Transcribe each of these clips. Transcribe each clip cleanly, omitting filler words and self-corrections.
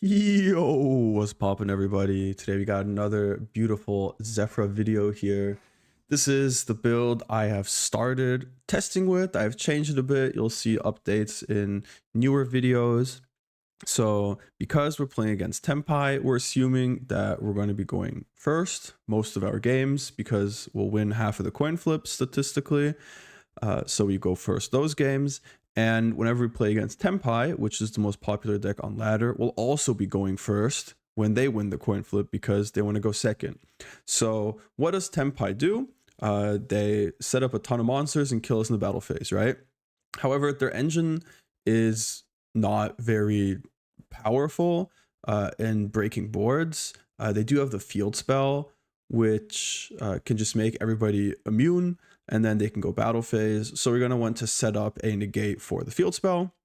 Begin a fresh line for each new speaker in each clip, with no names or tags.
Yo, what's poppin', everybody? Today we got another beautiful Zefra video here. This is the build I have started testing with. I've changed it a bit. You'll see updates in newer videos. So because we're playing against Tenpai, we're assuming that we're going to be going first most of our games because we'll win half of the coin flip statistically. So we go first those games. And whenever we play against Tenpai, which is the most popular deck on ladder, we'll also be going first when they win the coin flip because they want to go second. So what does Tenpai do? They set up a ton of monsters and kill us in the battle phase, right? However, their engine is not very powerful in breaking boards. They do have the field spell, which can just make everybody immune, and then they can go battle phase. So we're going to want to set up a negate for the field spell.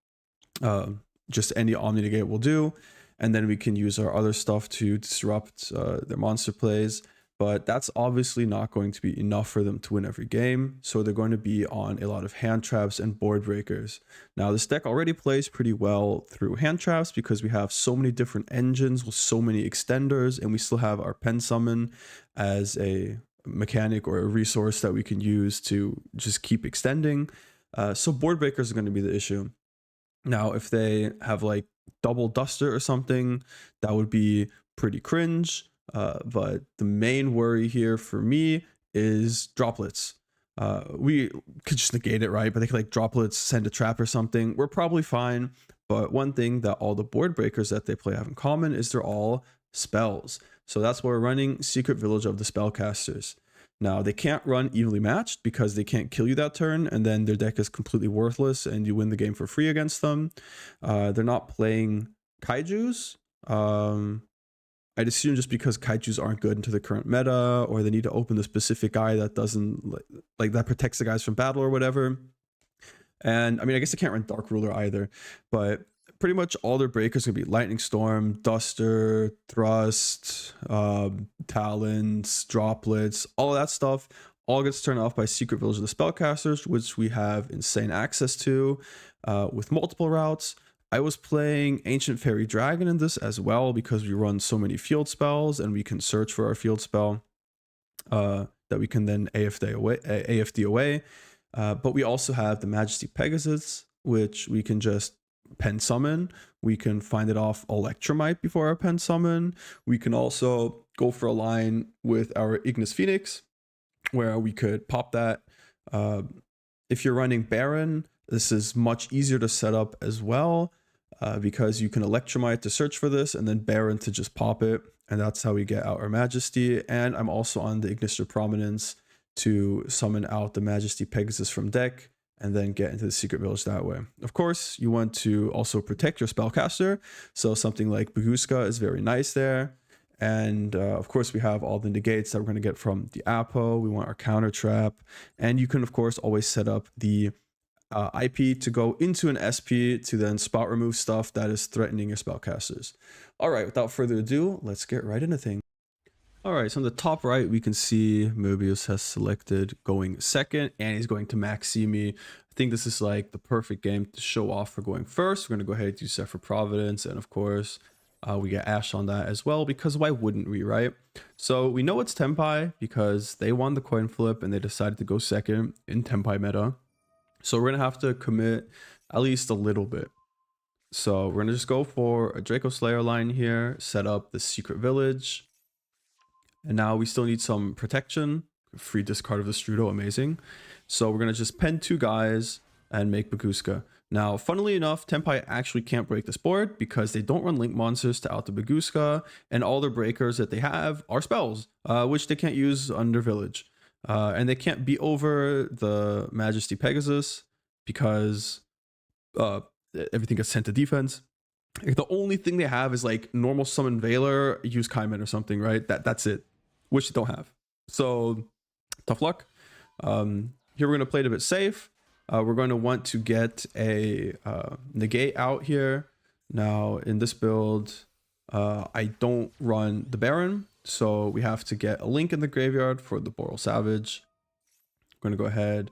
Just any omni negate will do. And then we can use our other stuff to disrupt their monster plays. But that's obviously not going to be enough for them to win every game. So they're going to be on a lot of hand traps and board breakers. Now this deck already plays pretty well through hand traps because we have so many different engines with so many extenders, and we still have our pen summon as a mechanic or a resource that we can use to just keep extending. So board breakers are going to be the issue. Now if they have like double duster or something, that would be pretty cringe. But the main worry here for me is droplets. We could just negate it, right? But they could like droplets, send a trap or something. We're probably fine. But one thing that all the board breakers that they play have in common is they're all spells. So that's why we're running Secret Village of the Spellcasters. Now they can't run evenly matched because they can't kill you that turn, and then their deck is completely worthless and you win the game for free against them. They're not playing kaijus. I'd assume just because kaijus aren't good into the current meta, or they need to open the specific guy that doesn't like that protects the guys from battle or whatever. And I mean, I guess they can't run Dark Ruler either, but pretty much all their breakers are gonna be Lightning Storm, Duster, Thrust, Talons, Droplets, all of that stuff. All gets turned off by Secret Village of the Spellcasters, which we have insane access to with multiple routes. I was playing Ancient Fairy Dragon in this as well because we run so many field spells and we can search for our field spell that we can then AFD away. But we also have the Majesty Pegasus, which we can just pen summon. We can find it off Electromite before our pen summon. We can also go for a line with our Ignis Phoenix, where we could pop that. If you're running Baron, this is much easier to set up as well. Because you can Electromite to search for this and then Baron to just pop it, and that's how we get out our Majesty. And I'm also on the Ignister Prominence to summon out the Majesty Pegasus from deck and then get into the Secret Village that way. Of course, you want to also protect your Spellcaster, so something like Baguska is very nice there. And of course, we have all the negates that we're going to get from the Apo. We want our counter trap, and you can of course always set up the IP to go into an SP to then spot remove stuff that is threatening your spellcasters. All right, without further ado, let's get right into things. All right, so on the top right, we can see Mobius has selected going second, and he's going to Maxx me. I think this is like the perfect game to show off for going first. We're going to go ahead and do Zefra Providence, and of course, we get Ash on that as well, because why wouldn't we, right? So we know it's Tenpai because they won the coin flip and they decided to go second in Tenpai meta. So we're going to have to commit at least a little bit. So we're going to just go for a Draco Slayer line here, set up the Secret Village. And now we still need some protection. Free discard of the Strudo, amazing. So we're going to just pen two guys and make Baguska. Now, funnily enough, Tenpai actually can't break this board because they don't run Link monsters to out the Baguska, and all their breakers that they have are spells, which they can't use under Village. And they can't beat over the Majesty Pegasus because everything gets sent to defense. Like, the only thing they have is like normal summon Veiler, use Kaiman or something, right? That's it, which they don't have. So tough luck. Here we're going to play it a bit safe. We're going to want to get a negate out here. Now in this build, I don't run the Baron. So we have to get a Link in the graveyard for the Boral Savage. I'm going to go ahead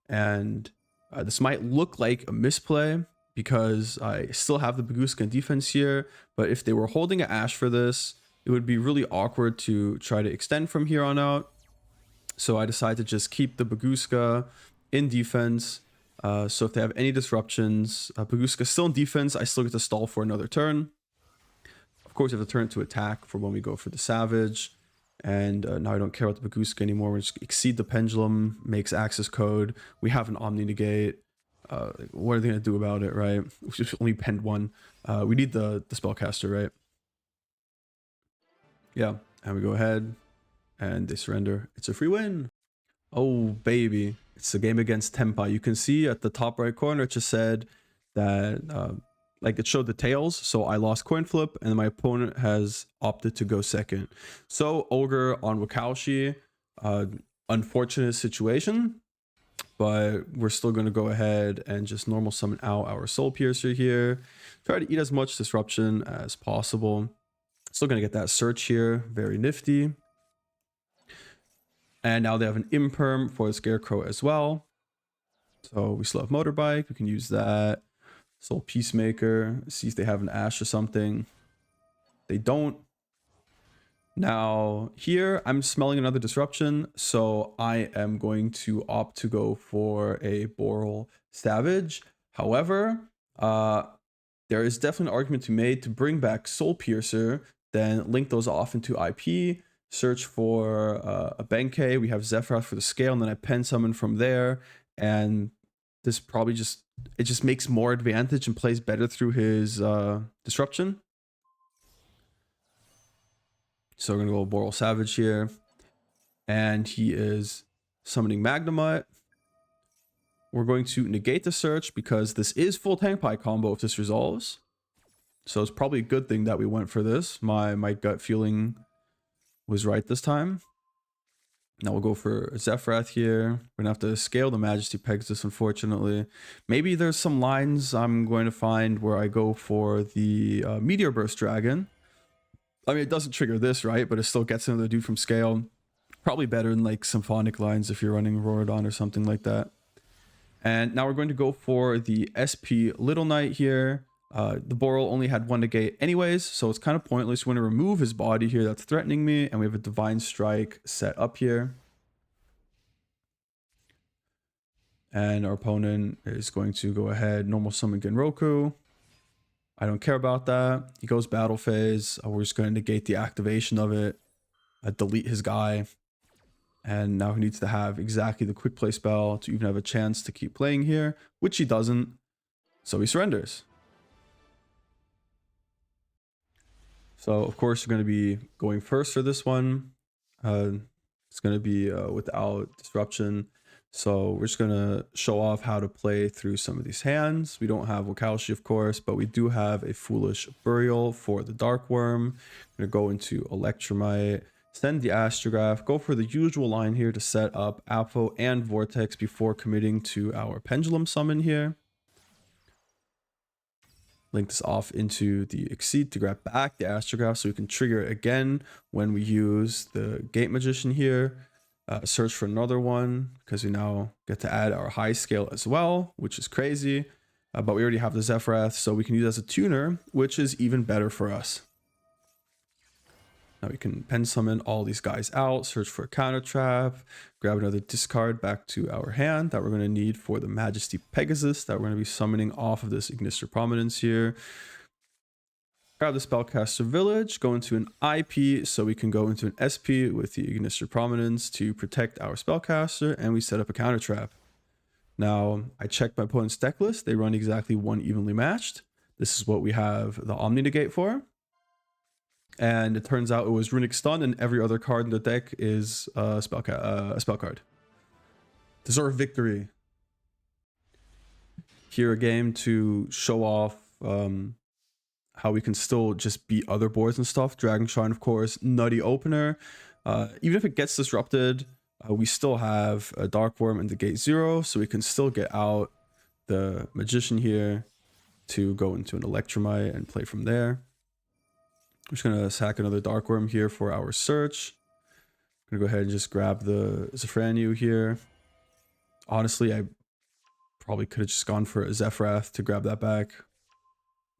and this might look like a misplay because I still have the Bagooska in defense here. But if they were holding an Ash for this, it would be really awkward to try to extend from here on out. So I decided to just keep the Bagooska in defense. So if they have any disruptions, Bagooska still in defense, I still get to stall for another turn. Of course, you have to turn it to attack for when we go for the Savage. And now I don't care about the Bagooska anymore. We just exceed the Pendulum, makes access code. We have an Omni Negate. What are they going to do about it, right? We just only penned one. We need the Spellcaster, right? Yeah, and we go ahead and they surrender. It's a free win. Oh, baby. It's a game against Tenpai. You can see at the top right corner, it just said that, like it showed the tails. So I lost coin flip and my opponent has opted to go second. So Ogre on Wakaushi, unfortunate situation, but we're still going to go ahead and just normal summon out our Soul Piercer here. Try to eat as much disruption as possible. Still going to get that search here. Very nifty. And now they have an Imperm for the Scarecrow as well. So we still have Motorbike. We can use that. Soul Peacemaker. See if they have an Ash or something. They don't. Now here I'm smelling another disruption. So I am going to opt to go for a Boral Savage. However, there is definitely an argument to be made to bring back Soul Piercer, then link those off into IP. Search for a Benkei. We have Zefra for the scale, and then I pen summon from there. And this probably just makes more advantage and plays better through his disruption. So we're gonna go Boral Savage here, and he is summoning Magnamhut. We're going to negate the search because this is full Tenpai combo if this resolves. So it's probably a good thing that we went for this. My gut feeling was right this time. Now we'll go for Zefra here. We're gonna have to scale the Majesty Pegasus, unfortunately. Maybe there's some lines I'm going to find where I go for the Meteor Burst Dragon. I mean, it doesn't trigger this, right? But it still gets another dude from scale. Probably better than like Symphonic lines if you're running Rorodon or something like that. And now we're going to go for the SP Little Knight here. The Boral only had one negate anyways, so it's kind of pointless. We're going to remove his body here that's threatening me, and we have a Divine Strike set up here. And our opponent is going to go ahead, normal summon Genroku. I don't care about that. He goes battle phase. We're just going to negate the activation of it, delete his guy. And now he needs to have exactly the quick play spell to even have a chance to keep playing here, which he doesn't. So he surrenders. So, of course, we're going to be going first for this one. It's going to be without disruption. So we're just going to show off how to play through some of these hands. We don't have Wakaushi, of course, but we do have a Foolish Burial for the Dark Worm. We're going to go into Electromite, send the Astrograph, go for the usual line here to set up Apo and Vortex before committing to our Pendulum Summon here. Link this off into the Exceed to grab back the Astrograph so we can trigger it again when we use the Gate Magician here. Search for another one because we now get to add our high scale as well, which is crazy. But we already have the Zephyrath, so we can use it as a tuner, which is even better for us. Now we can pen summon all these guys out, search for a counter trap, grab another discard back to our hand that we're going to need for the Majesty Pegasus that we're going to be summoning off of this Ignister Prominence here. Grab the Spellcaster Village, go into an IP so we can go into an SP with the Ignister Prominence to protect our Spellcaster, and we set up a counter trap. Now I checked my opponent's deck list. They run exactly one evenly matched. This is what we have the Omni Negate for. And it turns out it was Runick Stun, and every other card in the deck is a spell card. Deserve victory. Here a game to show off how we can still just beat other boards and stuff. Dragon Shrine, of course, nutty opener. Even if it gets disrupted, we still have a Dark Worm and the Gate 0, so we can still get out the Magician here to go into an Electromite and play from there. I'm just going to sack another Dark Worm here for our search. I'm going to go ahead and just grab the Zefranu here. Honestly, I Probably could have just gone for a Zefra to grab that back.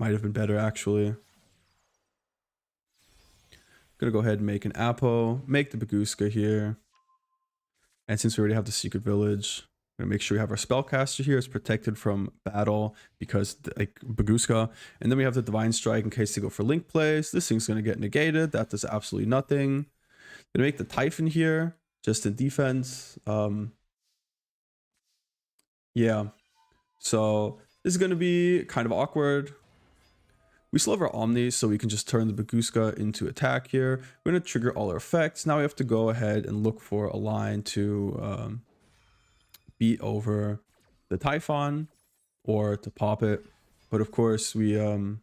Might have been better, actually. Gonna go ahead and make an Apo, make the Baguska here. And since we already have the Secret Village, I'm gonna make sure we have our Spellcaster here. It's protected from battle because like Baguska. And then we have the Divine Strike in case they go for Link plays. This thing's gonna get negated. That does absolutely nothing. Gonna make the Typhon here, just in defense. Yeah. So this is gonna be kind of awkward. We still have our Omni, so we can just turn the Baguska into attack here. We're going to trigger all our effects. Now we have to go ahead and look for a line to beat over the Typhon or to pop it. But of course, I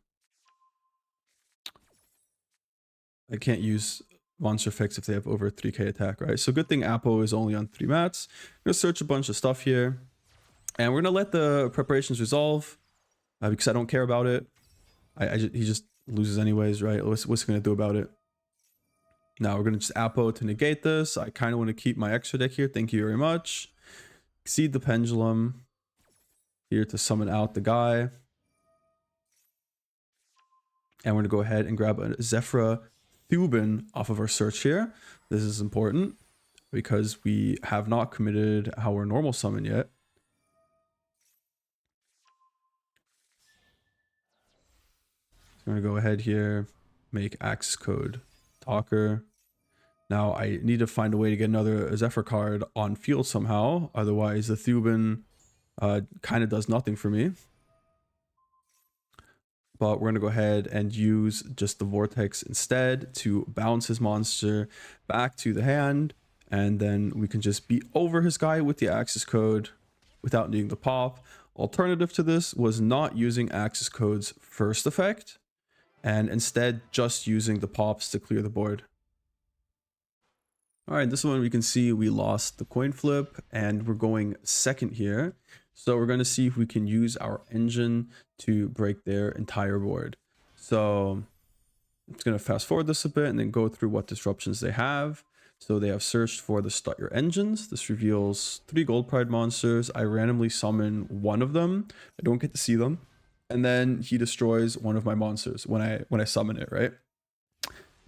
can't use monster effects if they have over 3k attack, right? So good thing Apo is only on 3 mats. I'm going to search a bunch of stuff here. And we're going to let the preparations resolve because I don't care about it. He just loses anyways, right? What's he gonna do about it? Now we're gonna just Apo to negate this. I kind of want to keep my extra deck here. Thank you very much. Exceed the Pendulum here to summon out the guy. And we're gonna go ahead and grab a Zefra Thubin off of our search here. This is important because we have not committed our normal summon yet. I'm gonna go ahead here, make access code Talker. Now I need to find a way to get another Zefra card on field somehow. Otherwise the Thubin kind of does nothing for me. But we're gonna go ahead and use just the Vortex instead to bounce his monster back to the hand. And then we can just beat over his guy with the access code without needing the pop. Alternative to this was not using access code's first effect, and instead just using the pops to clear the board. All right, this one we can see we lost the coin flip and we're going second here. So we're going to see if we can use our engine to break their entire board. So I'm just going to fast forward this a bit and then go through what disruptions they have. So they have searched for the Start Your Engines. This reveals 3 Gold Pride monsters. I randomly summon one of them. I don't get to see them. And then he destroys one of my monsters when I summon it, right?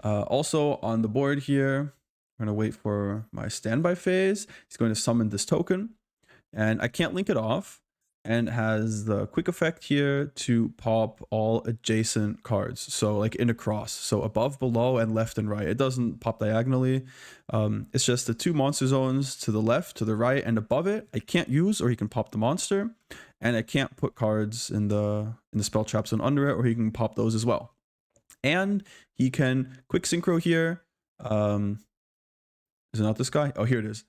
Also on the board here, I'm gonna wait for my standby phase. He's going to summon this token, and I can't link it off. And it has the quick effect here to pop all adjacent cards. So like in a cross, so above, below, and left and right. It doesn't pop diagonally. It's just the 2 monster zones to the left, to the right, and above it. I can't use, or he can pop the monster. And I can't put cards in the spell trap zone under it, or he can pop those as well. And he can quick synchro here. Is it not this guy? Oh, here it is.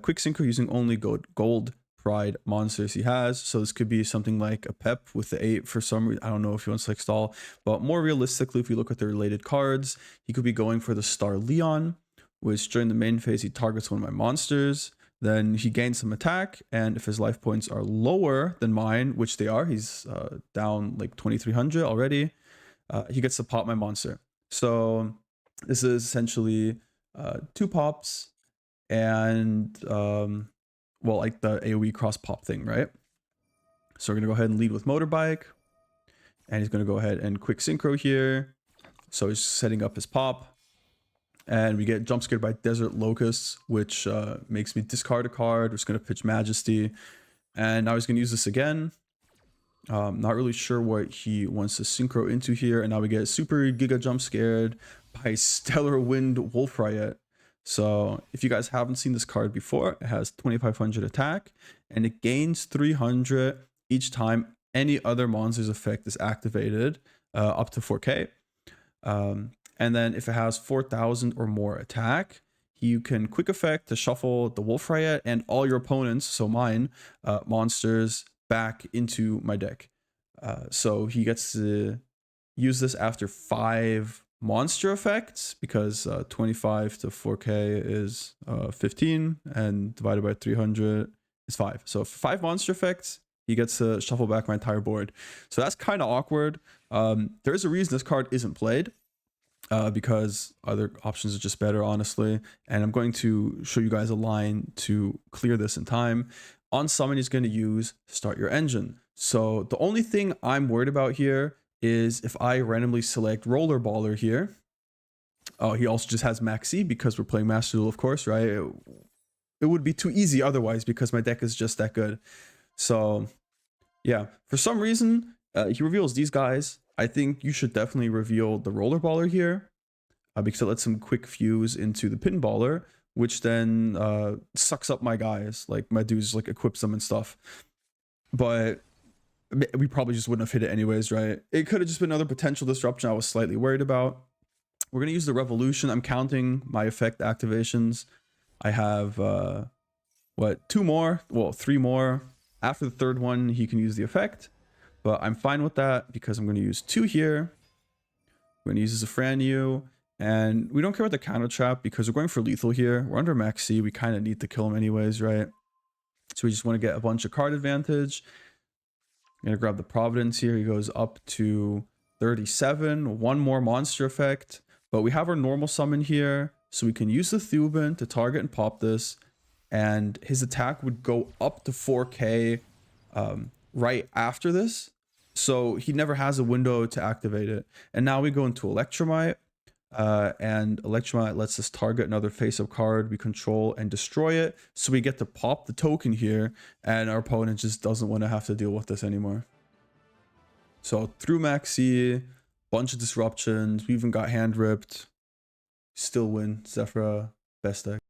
Quick synchro using only gold pride monsters he has. So this could be something like a Pep with the 8 for some reason. I don't know if he wants to like stall, but more realistically, if we look at the related cards, he could be going for the Star Leon, which during the main phase he targets one of my monsters. Then he gains some attack, and if his life points are lower than mine, which they are, he's down like 2,300 already, he gets to pop my monster. So this is essentially 2 pops and, well, like the AoE cross pop thing, right? So we're going to go ahead and lead with Motorbike, and he's going to go ahead and quick synchro here. So he's setting up his pop. And we get jump scared by Desert Locusts, which makes me discard a card. We're just going to pitch Majesty. And now he's going to use this again. Not really sure what he wants to synchro into here. And now we get super giga jump scared by Stellar Wind Wolf Riot. So if you guys haven't seen this card before, it has 2,500 attack. And it gains 300 each time any other monster's effect is activated, up to 4k. And then if it has 4,000 or more attack, you can quick effect to shuffle the Wolf Riot and all your opponents, so mine, monsters back into my deck. So he gets to use this after 5 monster effects, because 25 to 4k is 15, and divided by 300 is 5. So 5 monster effects, he gets to shuffle back my entire board. So that's kind of awkward. There is a reason this card isn't played. Because other options are just better, honestly. And I'm going to show you guys a line to clear this in time. On summon, he's going to use Start Your Engine. So the only thing I'm worried about here is if I randomly select Rollerballer here. Oh, he also just has Maxx because we're playing Master Duel, of course, right? It would be too easy otherwise because my deck is just that good. So yeah, for some reason, he reveals these guys. I think you should definitely reveal the Rollerballer here because it lets him quick fuse into the Pinballer, which then sucks up my guys. Like my dudes like equips them and stuff. But we probably just wouldn't have hit it anyways, right? It could have just been another potential disruption I was slightly worried about. We're going to use the Revolution. I'm counting my effect activations. I have, two more? Well, 3 more. After the third one, he can use the effect. But I'm fine with that because I'm going to use 2 here. We're going to use Zefra. And we don't care about the counter trap because we're going for lethal here. We're under Maxx. We kind of need to kill him anyways, right? So we just want to get a bunch of card advantage. I'm going to grab the Providence here. He goes up to 37. 1 more monster effect. But we have our normal summon here. So we can use the Thuban to target and pop this. And his attack would go up to 4k right after this. So he never has a window to activate it. And now we go into Electromite. And Electromite lets us target another face-up card we control and destroy it. So we get to pop the token here. And our opponent just doesn't want to have to deal with this anymore. So through Maxx, bunch of disruptions. We even got hand ripped. Still win. Zefra, best deck.